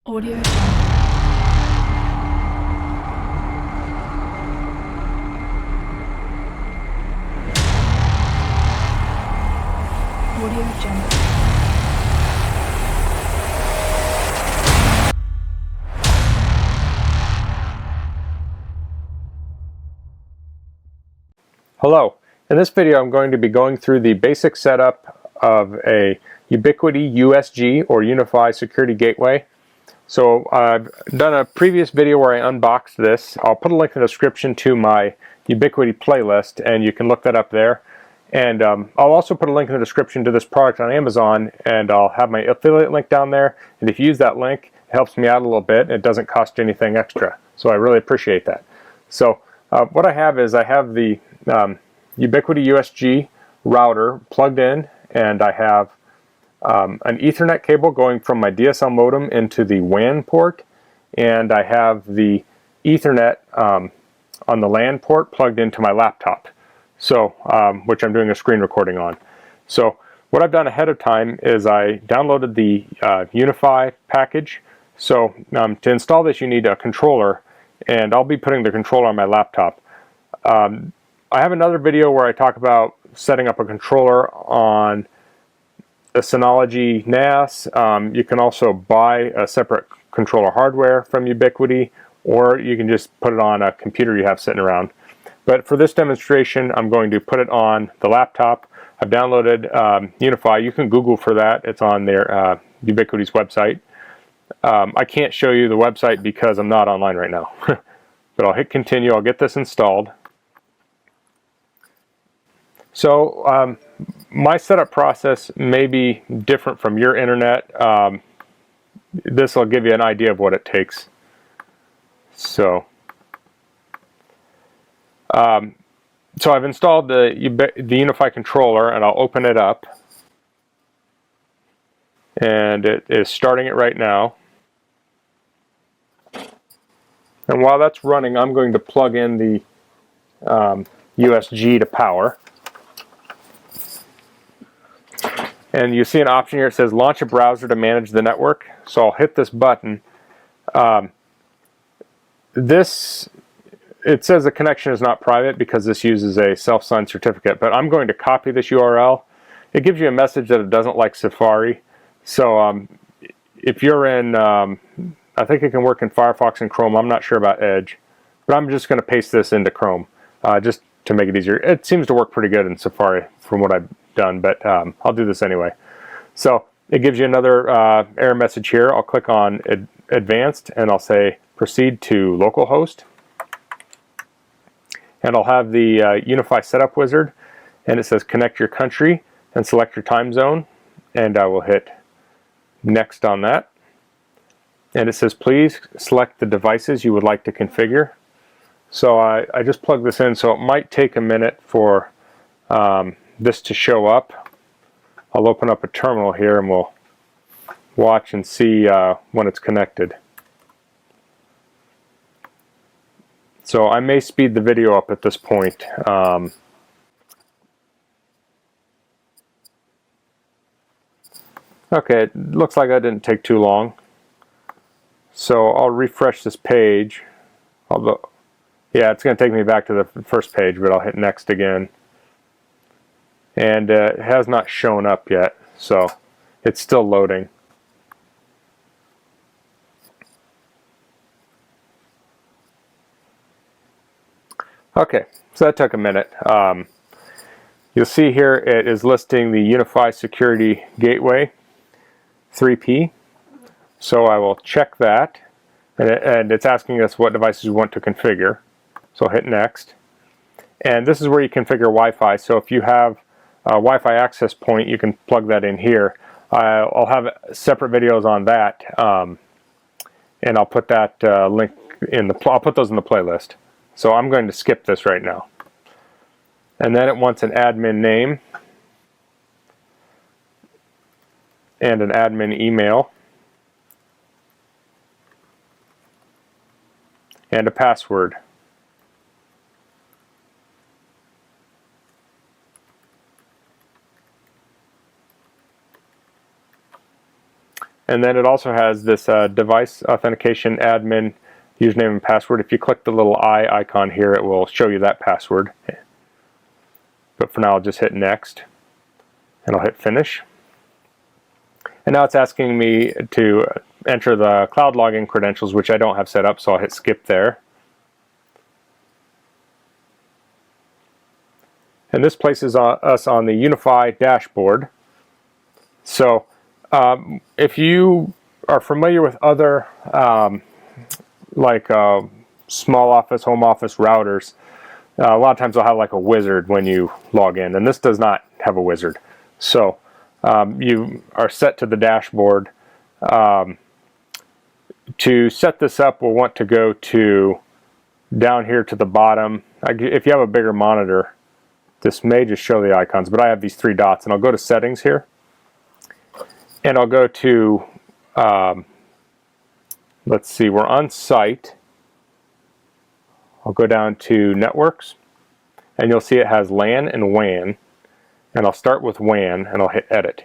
Audio Jungle. Hello. In this video I'm going to be going through the basic setup of a Ubiquiti USG or UniFi security gateway. So I've done a previous video where I unboxed this. I'll put a link in the description to my Ubiquiti playlist and you can look that up there. And I'll also put a link in the description to this product on Amazon, and I'll have my affiliate link down there. And if you use that link, it helps me out a little bit. It doesn't cost you anything extra. So I really appreciate that. So what I have is I have the Ubiquiti USG router plugged in, and I have an Ethernet cable going from my DSL modem into the WAN port, and I have the Ethernet on the LAN port plugged into my laptop, so which I'm doing a screen recording on. So what I've done ahead of time is I downloaded the UniFi package. So to install this you need a controller, and I'll be putting the controller on my laptop. I have another video where I talk about setting up a controller on a Synology NAS. You can also buy a separate controller hardware from Ubiquiti, or you can just put it on a computer you have sitting around. But for this demonstration I'm going to put it on the laptop. I've downloaded UniFi. You can Google for that. It's on their Ubiquiti's website. I can't show you the website because I'm not online right now. But I'll hit continue. I'll get this installed. So my setup process may be different from your internet. This will give you an idea of what it takes. So I've installed the UniFi controller, and I'll open it up, and it is starting it right now. And while that's running, I'm going to plug in the USG to power. And you see an option here that says launch a browser to manage the network. So I'll hit this button. It says the connection is not private because this uses a self-signed certificate, but I'm going to copy this URL. It gives you a message that it doesn't like Safari. So if you're in, I think it can work in Firefox and Chrome. I'm not sure about Edge, but I'm just going to paste this into Chrome just to make it easier. It seems to work pretty good in Safari from what I've done, but I'll do this anyway. So it gives you another error message here. I'll click on Advanced, and I'll say Proceed to Localhost. And I'll have the UniFi setup wizard, and it says connect your country and select your time zone, and I will hit next on that. And it says please select the devices you would like to configure. So I just plug this in, so it might take a minute for this to show up. I'll open up a terminal here and we'll watch and see when it's connected. So I may speed the video up at this point. Okay, it looks like that didn't take too long. So I'll refresh this page. Although, yeah, it's going to take me back to the first page, but I'll hit next again. And it has not shown up yet, so it's still loading. Okay, so that took a minute. You'll see here it is listing the UniFi Security Gateway 3P. So I will check that, and it's asking us what devices we want to configure. So I'll hit next. And this is where you configure Wi-Fi. So if you have a Wi-Fi access point, you can plug that in here. I'll have separate videos on that, and I'll put that link in the. I'll put those in the playlist. So I'm going to skip this right now. And then it wants an admin name and an admin email and a password. and then it also has this device authentication admin username and password. If you click the little eye icon here, it will show you that password. But for now, I'll just hit next, and I'll hit finish. And now it's asking me to enter the cloud login credentials, which I don't have set up, so I'll hit skip there. And this places us on the Unify dashboard. So if you are familiar with other small office, home office routers, a lot of times they'll have like a wizard when you log in, and this does not have a wizard. So you are set to the dashboard. To set this up, we'll want to go to down here to the bottom. If you have a bigger monitor, this may just show the icons, but I have these three dots, and I'll go to settings here, and I'll go to let's see, we're on site. I'll go down to networks, and you'll see it has LAN and WAN, and I'll start with WAN, and I'll hit edit.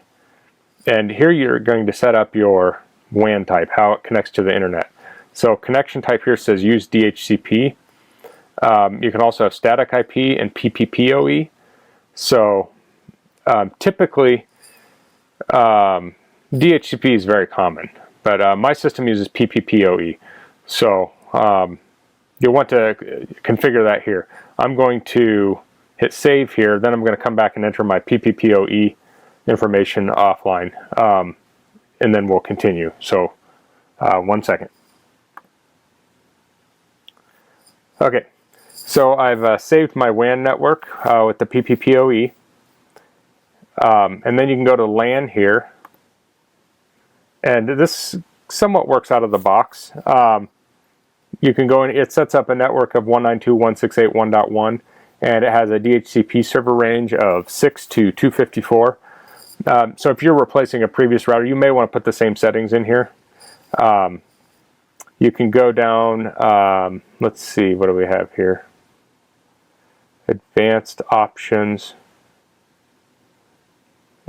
And here you're going to set up your WAN type, how it connects to the internet. So connection type here says use DHCP. You can also have static IP and PPPoE. So typically DHCP is very common, but my system uses PPPoE. So you'll want to configure that here. I'm going to hit save here, then I'm going to come back and enter my PPPoE information offline, and then we'll continue. So 1 second. Okay, so I've saved my WAN network with the PPPoE, and then you can go to LAN here, and this somewhat works out of the box. You can go in, it sets up a network of 192.168.1.1, and it has a DHCP server range of 6 to 254. So if you're replacing a previous router, you may want to put the same settings in here. You can go down, let's see, what do we have here? Advanced options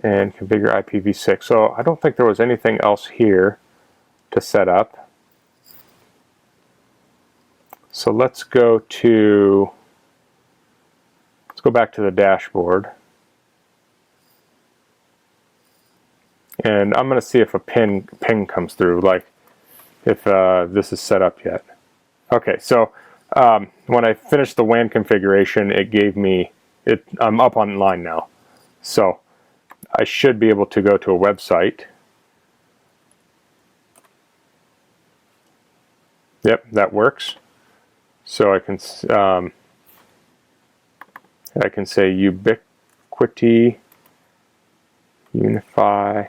and configure IPv6. So I don't think there was anything else here to set up. So let's go back to the dashboard. And I'm going to see if a ping comes through, like if this is set up yet. Okay, so when I finished the WAN configuration, it gave me, I'm up online now. So I should be able to go to a website. Yep, that works. So I can say Ubiquiti, UniFi,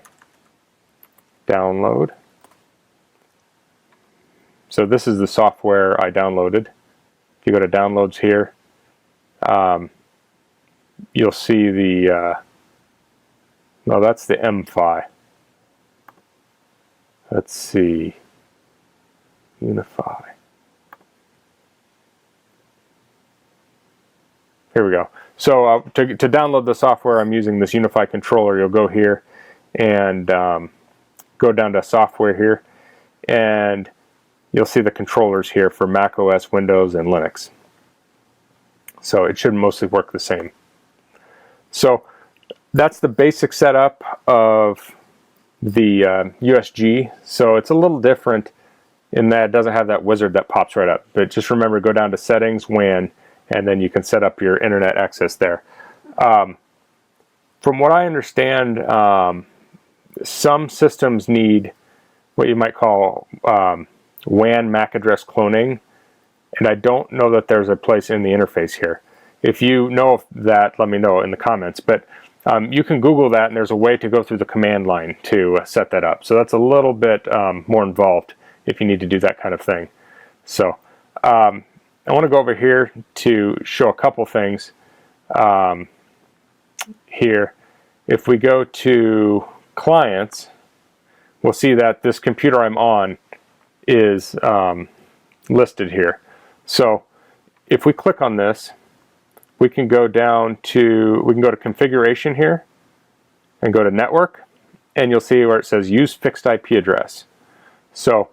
download. So this is the software I downloaded. If you go to downloads here, you'll see the, no, that's the MFi. Let's see, UniFi. Here we go. So to download the software, I'm using this UniFi controller. You'll go here and go down to software here, and you'll see the controllers here for Mac OS, Windows, and Linux. So it should mostly work the same. So that's the basic setup of the USG. So it's a little different in that it doesn't have that wizard that pops right up. But just remember, go down to settings, WAN, and then you can set up your internet access there. From what I understand, some systems need what you might call Wan Mac Address Cloning, and I don't know that there's a place in the interface here. If you know that, let me know in the comments, but you can Google that, and there's a way to go through the command line to set that up. So that's a little bit more involved if you need to do that kind of thing. So I want to go over here to show a couple things here. If we go to clients, we'll see that this computer I'm on is listed here. So if we click on this, we can go down to, we can go to configuration here and go to network, and you'll see where it says use fixed IP address. So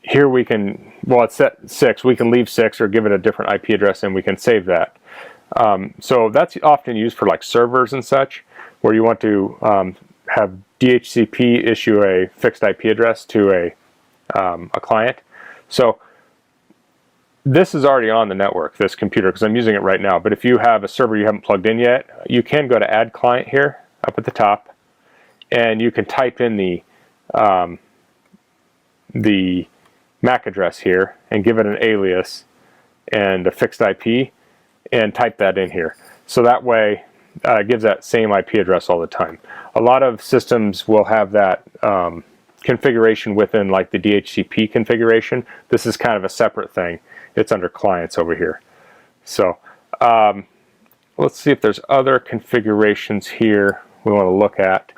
here we can, well, it's set 6. We can leave 6 or give it a different IP address, and we can save that. So that's often used for like servers and such, where you want to have DHCP issue a fixed IP address to a client. So this is already on the network, this computer, because I'm using it right now. But if you have a server you haven't plugged in yet, you can go to Add Client here, up at the top, and you can type in the MAC address here and give it an alias and a fixed IP and type that in here. So that way it gives that same IP address all the time. A lot of systems will have that configuration within like the DHCP configuration. This is kind of a separate thing. It's under clients over here. So let's see if there's other configurations here we want to look at.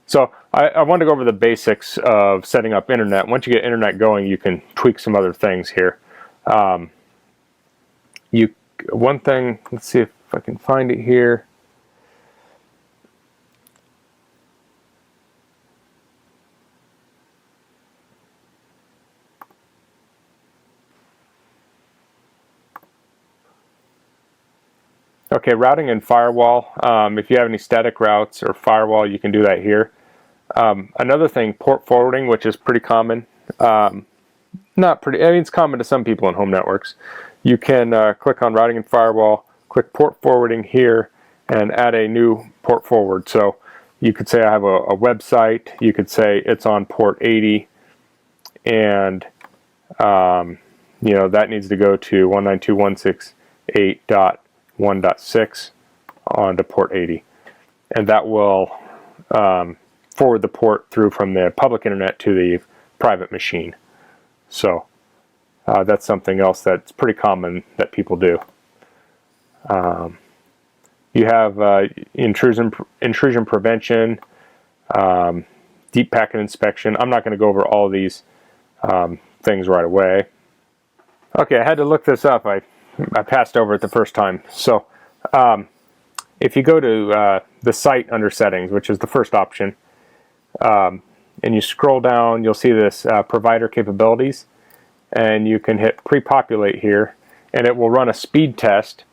So I want to go over the basics of setting up internet. Once you get internet going, you can tweak some other things here. One thing, let's see if I can find it here. Okay, routing and firewall. If you have any static routes or firewall, you can do that here. Another thing, port forwarding, which is pretty common. Not pretty, I mean, it's common to some people in home networks. You can click on routing and firewall, click port forwarding here, and add a new port forward. So you could say I have a website. You could say it's on port 80, and you know, that needs to go to 192.168.1.6 onto port 80, and that will forward the port through from the public internet to the private machine. So that's something else that's pretty common that people do. You have intrusion prevention, deep packet inspection. I'm not going to go over all these things right away. Okay, I had to look this up. I passed over it the first time. So if you go to the site under settings, which is the first option, and you scroll down, you'll see this provider capabilities, and you can hit pre-populate here, and it will run a speed test,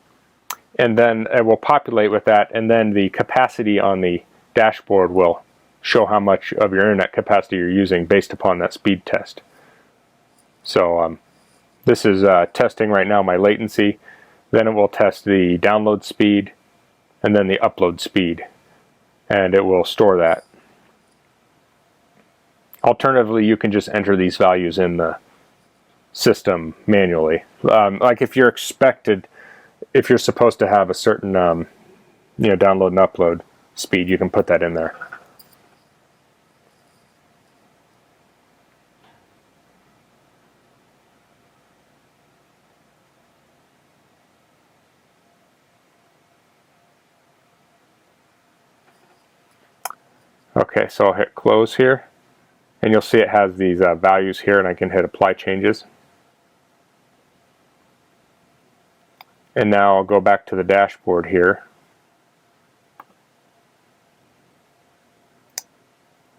and then it will populate with that, and then the capacity on the dashboard will show how much of your internet capacity you're using based upon that speed test. So this is testing right now my latency. Then it will test the download speed and then the upload speed, and it will store that. Alternatively, you can just enter these values in the system manually. Like if you're supposed to have a certain you know, download and upload speed, you can put that in there. Okay, so I'll hit close here, and you'll see it has these values here, and I can hit apply changes. And now I'll go back to the dashboard here,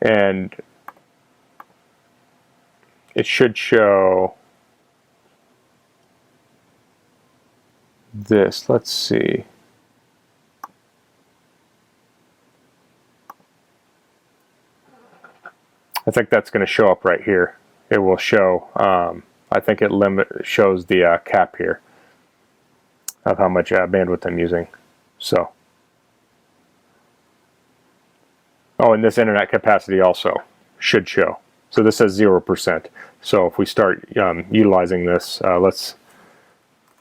and it should show this. Let's see. I think that's going to show up right here. It will show, I think it shows the cap here of how much bandwidth I'm using. So, oh, and this internet capacity also should show. So this says 0%. So if we start utilizing this, let's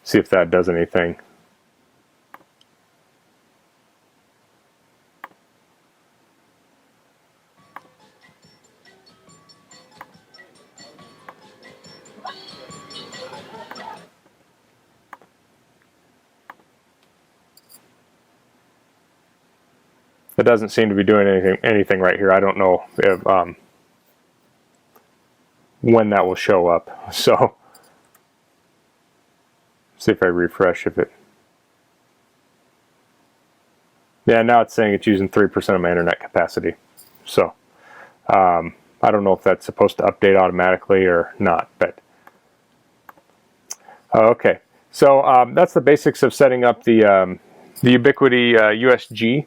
see if that does anything. It doesn't seem to be doing anything right here. I don't know if when that will show up. So see if I refresh if it. Yeah, now it's saying it's using 3% of my internet capacity. So I don't know if that's supposed to update automatically or not, but okay. So that's the basics of setting up the Ubiquiti USG.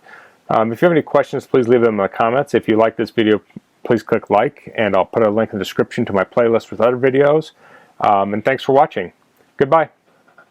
If you have any questions, please leave them in the comments. If you like this video, please click like, and I'll put a link in the description to my playlist with other videos. And thanks for watching. Goodbye.